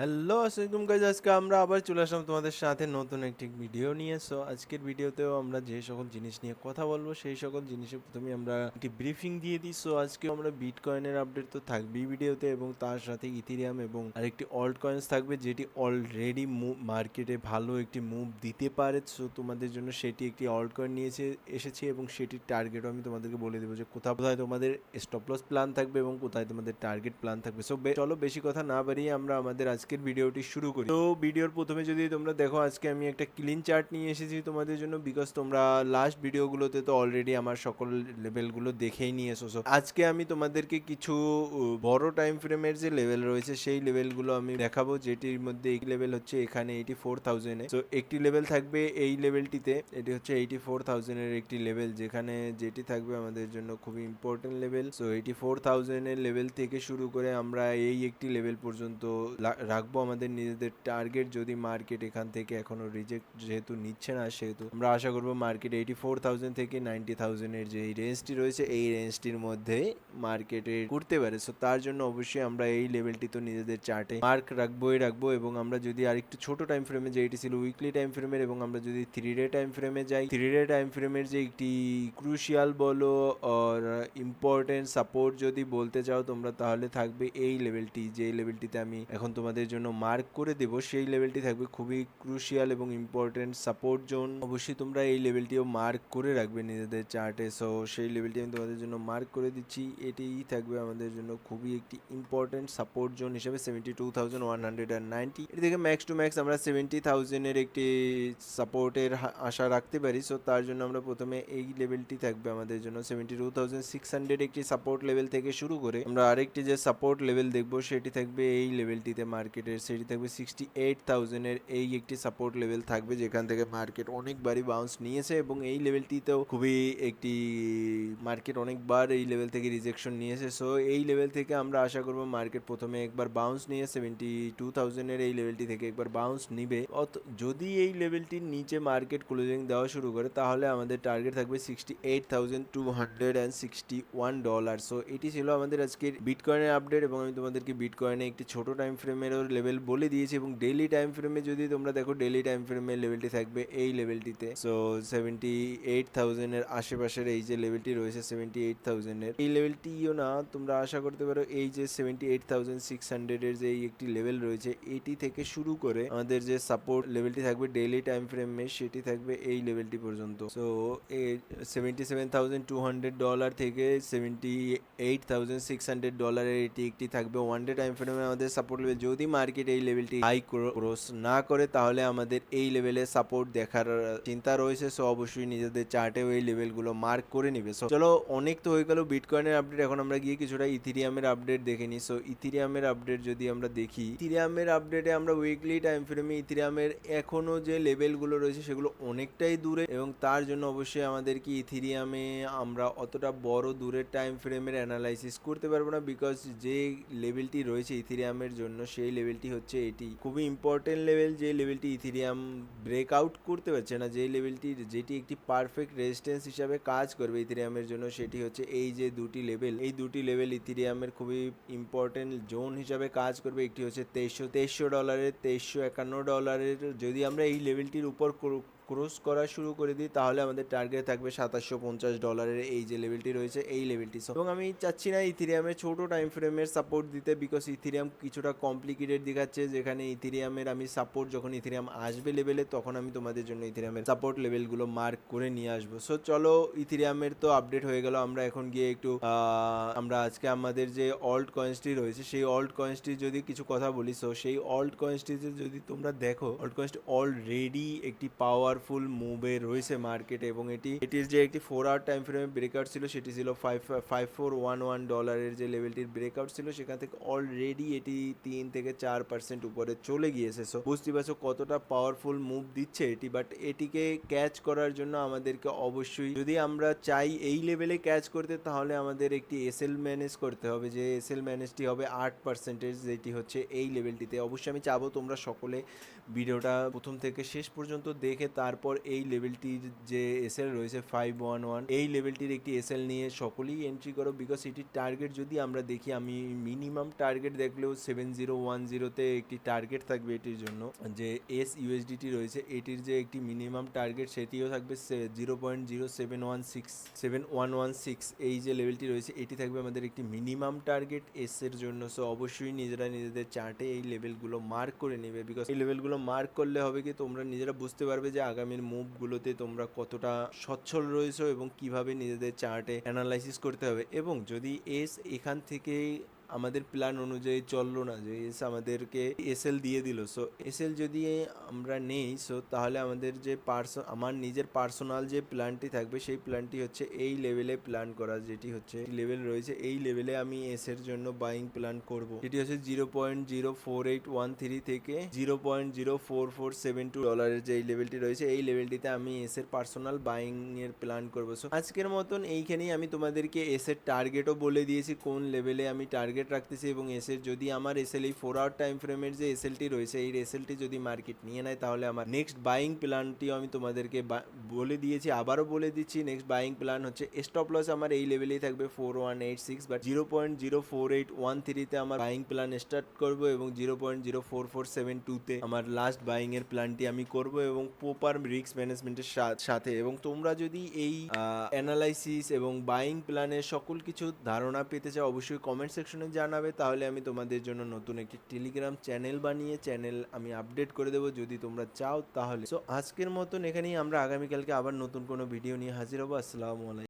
Hello আসসালামাইকুম guys, আজকে আমরা আবার চলে আসলাম তোমাদের সাথে নতুন একটি ভিডিও নিয়ে। সো আজকের ভিডিওতেও আমরা যে সকল জিনিস নিয়ে কথা বলবো সেই সকল জিনিসের প্রথমে আমরা একটি ব্রিফিং দিয়ে দিই। সো আজকে আমরা বিটকয়েনের আপডেট তো থাকবেই ভিডিওতে, এবং তার সাথে ইথিরিয়াম এবং আরেকটি অল্ট কয়েন্স থাকবে যেটি অলরেডি মার্কেটে ভালো একটি মুভ দিতে পারে। সো তোমাদের জন্য সেটি একটি অল্ট কয়েন নিয়ে এসেছি এবং সেটির টার্গেটও আমি তোমাদেরকে বলে দেবো যে কোথায় কোথায় তোমাদের স্টপ লস প্ল্যান থাকবে এবং কোথায় তোমাদের টার্গেট প্ল্যান থাকবে। সো চলো বেশি কথা না বাড়িয়ে আমরা আমাদের আজকের ভিডিওটি শুরু করি। তো ভিডিওর প্রথমে যদি তোমরা দেখো, আজকে আমি একটা ক্লিন চার্ট নিয়ে এসেছি তোমাদের জন্য, বিকজ তোমরা লাস্ট ভিডিওগুলোতে তো অলরেডি আমার সকল লেভেলগুলো দেখেই নিয়ে এসেছো। আজকে আমি তোমাদেরকে কিছু বড় টাইম ফ্রেমের যে লেভেল রয়েছে সেই লেভেলগুলো আমি দেখাবো, যেটির মধ্যে এই লেভেল হচ্ছে এখানে 84,000 এ। তো একটি লেভেল থাকবে এই লেভেলটিতে, এটি হচ্ছে 84,000 এর একটি লেভেল, যেখানে যেটি থাকবে আমাদের জন্য খুবই ইম্পর্টেন্ট লেভেল। সো 84,000 এর লেভেল থেকে শুরু করে আমরা এই একটি লেভেল পর্যন্ত রাখবো আমাদের নিজেদের টার্গেট। যদি মার্কেট এখান থেকে এখনো রিজেক্ট যেহেতু নিচ্ছে না, সেহেতু আমরা আশা করবো মার্কেট 84,000 থেকে 90,000 এর যে রেঞ্জটি রয়েছে এই রেঞ্জটির মধ্যে মার্কেটে ঘুরতে পারে। সো তার জন্য অবশ্যই আমরা এই লেভেলটি তো নিজেদের চার্টে মার্ক রাখবো। এবং আমরা যদি আরেকটু ছোট টাইম ফ্রেমে যাই, এটি ছিল উইকলি টাইম ফ্রেমের, এবং আমরা যদি 3 ডে টাইম ফ্রেমে যাই, 3 ডে টাইম ফ্রেমের যে একটি ক্রুশিয়াল বলো আর ইম্পর্টেন্ট সাপোর্ট যদি বলতে চাও তোমরা, তাহলে থাকবে এই লেভেলটি, যে লেভেলটিতে আমি এখন তোমাদের জন্য মার্ক করে দেব। সেই লেভেলটি থাকবে খুবই ক্রুশিয়াল এবং ইম্পর্টেন্ট সাপোর্ট জোন। অবশ্যই তোমরা এই লেভেলটিও মার্ক করে রাখবে নিজেদের চার্টে। সো সেই লেভেলটি আমি তোমাদের জন্য মার্ক করে দিচ্ছি। এটিই থাকবে আমাদের জন্য খুবই একটি ইম্পর্টেন্ট সাপোর্ট জোন হিসেবে 72,190। এটি থেকে ম্যাক্স টু ম্যাক্স আমরা 70,000 এর একটি সাপোর্টের আশা রাখতে পারি। সো তার জন্য আমরা প্রথমে এই লেভেলটি থাকবে আমাদের জন্য 72,600 একটি সাপোর্ট লেভেল থেকে শুরু করে আমরা আরেকটি যে সাপোর্ট লেভেল দেখবো সেটি থাকবে এই লেভেলটিতে মার্কেটের, সেটি থাকবে 68,000 এর এই একটি সাপোর্ট লেভেল থাকবে, যেখান থেকে মার্কেট অনেকবারই বাউন্স নিয়েছে এবং এই লেভেলটিতেও খুবই একটি মার্কেট অনেকবার এই লেভেল থেকে রিজেকশন নিয়েছে। সো এই লেভেল থেকে আমরা আশা করবো মার্কেট প্রথমে একবার বাউন্স নিয়ে 72,000 এর এই লেভেলটি থেকে একবার বাউন্স নিবে। যদি এই লেভেলটির নিচে মার্কেট ক্লোজিং দেওয়া শুরু করে, তাহলে আমাদের টার্গেট থাকবে $68,261। সো এটি ছিল আমাদের আজকের বিটকয়েনের আপডেট, এবং আমি তোমাদেরকে বিটকয়েনে একটি ছোট টাইম ফ্রেমেরও লেভেল বলে দিয়েছি। এবং ডেইলি টাইম ফ্রেমে যদি তোমরা দেখো, ডেইলি টাইম ফ্রেমের লেভেলটি থাকবে এই লেভেলটিতে। সো 78,000 এর আশেপাশের এই যে লেভেলটি রয়েছে 78,000 এর, এই লেভেলটিও না তোমরা আশা করতে পারো এই যে 78,600 এর যে এই একটি লেভেল রয়েছে, এটি থেকে শুরু করে আমাদের যে সাপোর্ট লেভেলটি থাকবে ডেইলি টাইম ফ্রেমে, সেটি থাকবে এই লেভেলটি পর্যন্ত। সো $77,200 থেকে $78,600 এটি একটি থাকবে ওয়ান ডে টাইম ফ্রেমে আমাদের সাপোর্ট লেভেল। যদি মার্কেট এই লেভেলটি হাই ক্রস না করে, তাহলে আমাদের এই লেভেলে সাপোর্ট দেখার চিন্তা রয়েছে। সো অবশ্যই নিজেদের চার্টেও এই লেভেলগুলো মার্ক করে নিবে। সো চলো, অনেক তো হয়ে গেল বিটকয়েনের আপডেট, এখন আমরা গিয়ে কিছুটা ইথিরিয়ামের আপডেট দেখে নিই। সো ইথিরিয়ামের আপডেট যদি আমরা দেখি, ইথিরিয়ামের আপডেটে আমরা উইকলি টাইম ফ্রেমে ইথিরিয়ামের এখনো যে লেভেলগুলো রয়েছে সেগুলো অনেকটাই দূরে, এবং তার জন্য অবশ্যই আমাদেরকে ইথিরিয়ামে আমরা অতটা বড় দূরের টাইম ফ্রেমের অ্যানালাইসিস করতে পারবো না, বিকজ যে লেভেলটি রয়েছে ইথিরিয়ামের জন্য সেই লেভেলটি হচ্ছে এটি, খুবই ইম্পর্টেন্ট লেভেল। যে লেভেলটি ইথিরিয়াম ব্রেকআউট করতে পারছে না, যে লেভেলটি যেটি একটি পারফেক্ট রেজিস্ট্যান্স হিসাবে কাজ করবে ইথিরিয়ামের জন্য, সেটি হচ্ছে এই যে দুটি লেভেল। এই দুটি লেভেল ইথিরিয়ামের খুবই ইম্পর্টেন্ট জোন হিসাবে কাজ করবে। একটি হচ্ছে $2300, $2351। যদি আমরা এই লেভেলটির উপর ক্রস করা শুরু করে দিই, তাহলে আমাদের টার্গেট থাকবে $2750 এই যে লেভেলটি রয়েছে এই লেভেলটি। এবং আমি চাচ্ছি না ইথিরিয়ামের ছোট টাইম ফ্রেমের সাপোর্ট দিতে, বিকজ ইথিরিয়াম কিছুটা কমপ্লিকেটেড দেখাচ্ছে, যেখানে ইথিরিয়ামের আমি সাপোর্ট যখন ইথিরিয়াম আসবে লেভেলে, তখন আমি তোমাদের জন্য ইথিরিয়ামের সাপোর্ট লেভেলগুলো মার্ক করে নিয়ে আসবো। সো চলো, ইথিরিয়ামের তো আপডেট হয়ে গেল। আমরা এখন গিয়ে একটু আমরা আজকে আমাদের যে অল্ট কয়েন্সটি রয়েছে সেই অল্ট কয়েন্সটি যদি কিছু কথা বলি। সো সেই অল্ট কয়েন্সটিতে যদি তোমরা দেখো, অল্ট কয়েন্সটি অলরেডি একটি পাওয়ারফুল মুভে রয়েছে মার্কেটে, এবং এটির যে একটি 4 আওয়ার টাইম ফ্রেমে ব্রেকআউট ছিল, সেটি ছিল $5411 যে লেভেলটির ব্রেকআউট ছিল, সেখান থেকে অলরেডি এটি 3 থেকে 4% উপরে চলে গিয়েছে। সো বুঝতে পারছো কতটা পাওয়ারফুল মুভ দিচ্ছে এটি। বাট এটিকে ক্যাচ করার জন্য আমাদেরকে অবশ্যই, যদি আমরা চাই এই লেভেলে ক্যাচ করতে, তাহলে আমাদের একটি এসএল ম্যানেজ করতে হবে, যে এসএল ম্যানেজটি হবে 8%, যেটি হচ্ছে এই লেভেলটিতে। অবশ্যই আমি চাবো তোমরা সকলে ভিডিওটা প্রথম থেকে শেষ পর্যন্ত দেখে তারপর এই লেভেলটির যে এসএল রয়েছে 511, এই লেভেলটির একটি এসএল নিয়ে সকলেই এন্ট্রি করো, বিকজ এটির টার্গেট যদি আমরা দেখি, আমি মিনিমাম টার্গেট দেখলেও 7010-তে একটি টার্গেট থাকবে এটির জন্য। যে এস ইউএসডিটি রয়েছে এটির যে একটি মিনিমাম টার্গেট সেটিও থাকবে 0.0716, এই যে লেভেলটি রয়েছে এটি থাকবে আমাদের একটি মিনিমাম টার্গেট এস এর জন্য। সো অবশ্যই নিজেরা নিজেদের চার্টে এই লেভেলগুলো মার্ক করে নেবে, বিকজ এই লেভেলগুলো মার্ক করলে হবে কি তোমরা নিজেরা বুঝতে পারবে যে আগামীর মুভগুলোতে তোমরা কতটা সচ্ছল রয়েছো এবং কিভাবে নিজেদের চার্টে অ্যানালাইসিস করতে হবে। এবং যদি এস এখান থেকে আমাদের প্ল্যান অনুযায়ী চললো না, যে এস আমাদেরকে এসএল দিয়ে দিল, সো এসএল যদি আমরা নেই, সো তাহলে আমাদের যে আমার নিজের পার্সোনাল যে প্ল্যানটি থাকবে সেই প্ল্যানটি হচ্ছে এই লেভেলে প্ল্যান করা, যেটি হচ্ছে লেভেল রয়েছে এই লেভেলে আমি এস এর জন্য বাইং প্ল্যান করব, যেটি হচ্ছে 0.04813 থেকে $0.04472 যে এই লেভেলটি রয়েছে এই লেভেলটিতে আমি এস এর পার্সোনাল বাইং এর প্ল্যান করবো। সো আজকের মতন এইখানেই আমি তোমাদেরকে এস এর টার্গেটও বলে দিয়েছি, কোন লেভেলে আমি টার্গেট রাখতেছি, এবং এসএল যদি আমার এসএল এই 4 আওয়ার টাইম ফ্রেমের যে এসএলটি রয়েছে এই এসএলটি যদি মার্কেট নিয়ে নেয় তাহলে আমার নেক্সট বাইং প্ল্যানটিও আমি তোমাদেরকে বলে দিয়েছি, আবারও বলে দিচ্ছি। নেক্সট বাইং প্ল্যান হচ্ছে স্টপ লস আমার এই লেভেলেই থাকবে 4186, বাট 0.04813-তে আমার বাইং প্ল্যান স্টার্ট করব এবং 0.04472-তে আমার লাস্ট বাইং এর প্ল্যানটি আমি করব এবং প্রপার রিস্ক ম্যানেজমেন্টের সাথে। এবং তোমরা যদি এই অ্যানালাইসিস এবং বাইং প্ল্যানের সকল কিছু ধারণা পেতে চাও অবশ্যই কমেন্ট সেকশনে জানাবে, তাহলে আমি তোমাদের জন্য নতুন একটি টেলিগ্রাম চ্যানেল বানিয়ে আমি আপডেট করে দেবো যদি তোমরা চাও তাহলে। সো আজকের মতন এখানেই, আমরা আগামীকালকে আবার নতুন কোনো ভিডিও নিয়ে হাজির হবো। আসসালামু আলাইকুম।